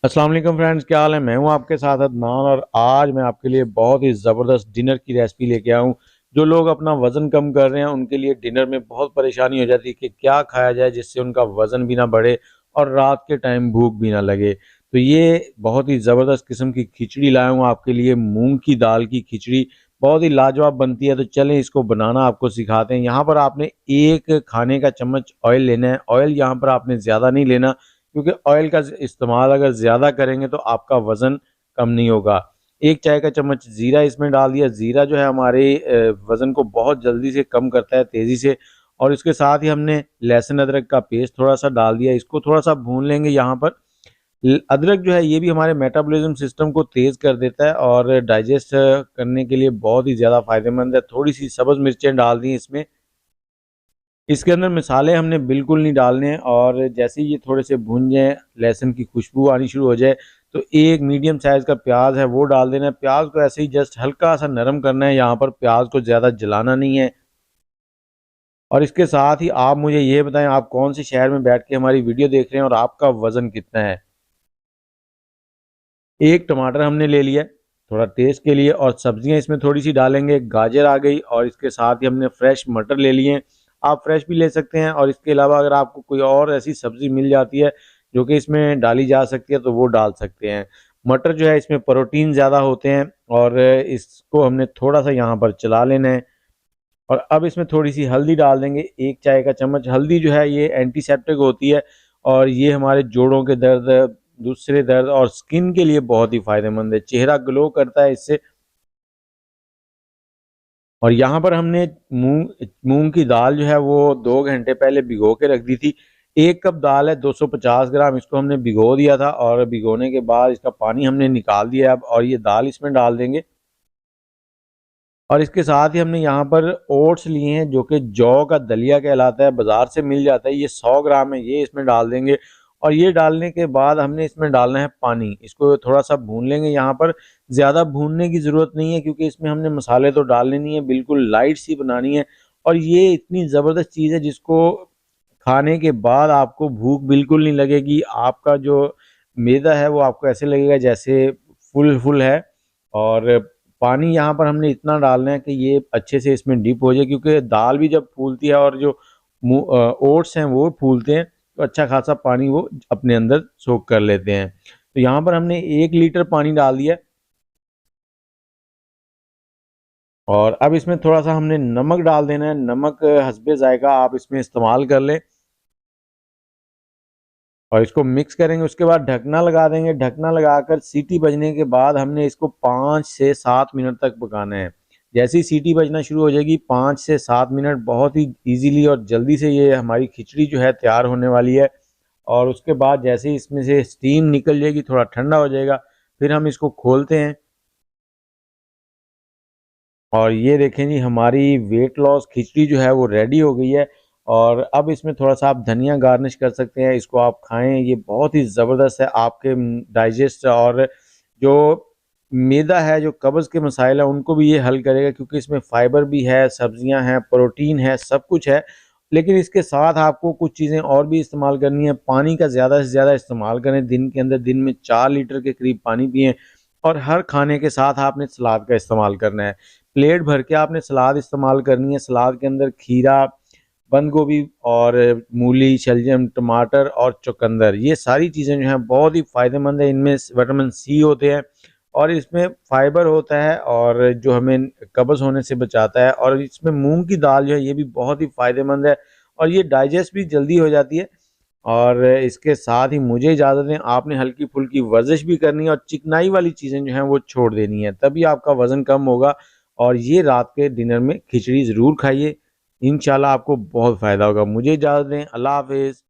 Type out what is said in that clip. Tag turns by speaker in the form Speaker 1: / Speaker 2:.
Speaker 1: अस्सलाम वालेकुम फ्रेंड्स, क्या हाल है। मैं हूं आपके साथ अदनान और आज मैं आपके लिए बहुत ही ज़बरदस्त डिनर की रेसिपी लेके आया हूं। जो लोग अपना वज़न कम कर रहे हैं उनके लिए डिनर में बहुत परेशानी हो जाती है कि क्या खाया जाए जिससे उनका वज़न भी ना बढ़े और रात के टाइम भूख भी ना लगे। तो ये बहुत ही ज़बरदस्त किस्म की खिचड़ी लाया हूँ आपके लिए, मूंग की दाल की खिचड़ी। बहुत ही लाजवाब बनती है, तो चलें इसको बनाना आपको सिखाते हैं। यहाँ पर आपने एक खाने का चम्मच ऑयल लेना है। ऑयल यहाँ पर आपने ज़्यादा नहीं लेना, क्योंकि ऑयल का इस्तेमाल अगर ज़्यादा करेंगे तो आपका वज़न कम नहीं होगा। एक चाय का चम्मच ज़ीरा इसमें डाल दिया। ज़ीरा जो है हमारे वज़न को बहुत जल्दी से कम करता है, तेज़ी से। और इसके साथ ही हमने लहसुन अदरक का पेस्ट थोड़ा-सा डाल दिया। इसको थोड़ा-सा भून लेंगे यहाँ पर। अदरक जो है ये भी हमारे मेटाबॉलिज्म सिस्टम को तेज़ कर देता है और डाइजेस्ट करने के लिए बहुत ही ज़्यादा फ़ायदेमंद है। थोड़ी-सी सब्ज़ मिर्चें डाल दी इसमें। इसके अंदर मसाले हमने बिल्कुल नहीं डालने हैं और जैसे ही ये थोड़े से भुन जाएँ, लहसुन की खुशबू आनी शुरू हो जाए, तो एक मीडियम साइज़ का प्याज है वो डाल देना है। प्याज को ऐसे ही जस्ट हल्का-सा नरम करना है, यहाँ पर प्याज को ज़्यादा जलाना नहीं है। और इसके साथ ही आप मुझे ये बताएँ, आप कौन से शहर में बैठ के हमारी वीडियो देख रहे हैं और आपका वज़न कितना है? एक टमाटर हमने ले लिया है, थोड़ा टेस्ट के लिए, और सब्जियां इसमें थोड़ी सी डालेंगे। गाजर आ गई और इसके साथ ही हमने फ्रेश मटर ले लिए हैं। आप फ्रेश भी ले सकते हैं और इसके अलावा अगर आपको कोई और ऐसी सब्जी मिल जाती है जो कि इसमें डाली जा सकती है तो वो डाल सकते हैं। मटर जो है इसमें प्रोटीन ज़्यादा होते हैं और इसको हमने थोड़ा सा यहाँ पर चला लेना है। और अब इसमें थोड़ी सी हल्दी डाल देंगे, एक चाय का चम्मच। हल्दी जो है ये एंटीसेप्टिक होती है और ये हमारे जोड़ों के दर्द, दूसरे दर्द और स्किन के लिए बहुत ही फायदेमंद है। चेहरा ग्लो करता है इससे। और यहाँ पर हमने मूंग मूंग की दाल जो है वो 2 घंटे पहले भिगो के रख दी थी। एक कप दाल है, 250 ग्राम, इसको हमने भिगो दिया था और भिगोने के बाद इसका पानी हमने निकाल दिया अब, और ये दाल इसमें डाल देंगे। और इसके साथ ही हमने यहाँ पर ओट्स लिए हैं जो कि जौ का दलिया कहलाता है, बाजार से मिल जाता है। ये 100 ग्राम है, ये इसमें डाल देंगे। और ये डालने के बाद हमने इसमें डालना है पानी। इसको थोड़ा सा भून लेंगे। यहाँ पर ज़्यादा भूनने की ज़रूरत नहीं है क्योंकि इसमें हमने मसाले तो डालने नहीं है, बिल्कुल लाइट सी बनानी है। और ये इतनी ज़बरदस्त चीज़ है जिसको खाने के बाद आपको भूख बिल्कुल नहीं लगेगी। आपका जो मैदा है वो आपको ऐसे लगेगा जैसे फुल फुल है। और पानी यहाँ पर हमने इतना डालना है कि ये अच्छे से इसमें डिप हो जाए, क्योंकि दाल भी जब फूलती है और जो ओट्स हैं वो फूलते हैं, तो अच्छा खासा पानी वो अपने अंदर सोख कर लेते हैं। तो यहाँ पर हमने 1 लीटर पानी डाल दिया है। और अब इसमें थोड़ा सा हमने नमक डाल देना है। नमक हस्बे जायका आप इसमें इस्तेमाल कर लें। और इसको मिक्स करेंगे, उसके बाद ढकना लगा देंगे। ढकना लगाकर सीटी बजने के बाद हमने इसको 5 से 7 मिनट तक पकाना है। जैसे ही सीटी बजना शुरू हो जाएगी, 5 से 7 मिनट, बहुत ही इजीली और जल्दी से ये हमारी खिचड़ी जो है तैयार होने वाली है। और उसके बाद जैसे ही इसमें से स्टीम निकल जाएगी, थोड़ा ठंडा हो जाएगा, फिर हम इसको खोलते हैं। और ये देखें जी, हमारी वेट लॉस खिचड़ी जो है वो रेडी हो गई है। और अब इसमें थोड़ा सा आप धनिया गार्निश कर सकते हैं। इसको आप खाएं, ये बहुत ही ज़बरदस्त है। आपके डाइजेस्ट और जो मैदा है, जो कब्ज़ के मसाइल हैं, उनको भी ये हल करेगा, क्योंकि इसमें फाइबर भी है, सब्जियां हैं, प्रोटीन है, सब कुछ है। लेकिन इसके साथ आपको कुछ चीज़ें और भी इस्तेमाल करनी है। पानी का ज़्यादा से ज़्यादा इस्तेमाल करें। दिन के अंदर दिन में 4 लीटर के करीब पानी पिएं। और हर खाने के साथ आपने सलाद का इस्तेमाल करना है। प्लेट भर के आपने सलाद इस्तेमाल करनी है। सलाद के अंदर खीरा, बंद गोभी और मूली, शलजम, टमाटर और चुकंदर, ये सारी चीज़ें जो हैं बहुत ही फ़ायदेमंद है। इनमें विटामिन सी होते हैं और इसमें फाइबर होता है और जो हमें कब्ज़ होने से बचाता है। और इसमें मूंग की दाल जो है ये भी बहुत ही फ़ायदेमंद है और ये डाइजेस्ट भी जल्दी हो जाती है। और इसके साथ ही मुझे इजाज़त दें, आपने हल्की-फुल्की वर्जिश भी करनी है और चिकनाई वाली चीज़ें जो हैं वो छोड़ देनी है, तभी आपका वज़न कम होगा। और ये रात के डिनर में खिचड़ी ज़रूर खाइए, इंशाल्लाह आपको बहुत फ़ायदा होगा। मुझे इजाज़त दें, अल्लाह हाफ़िज़।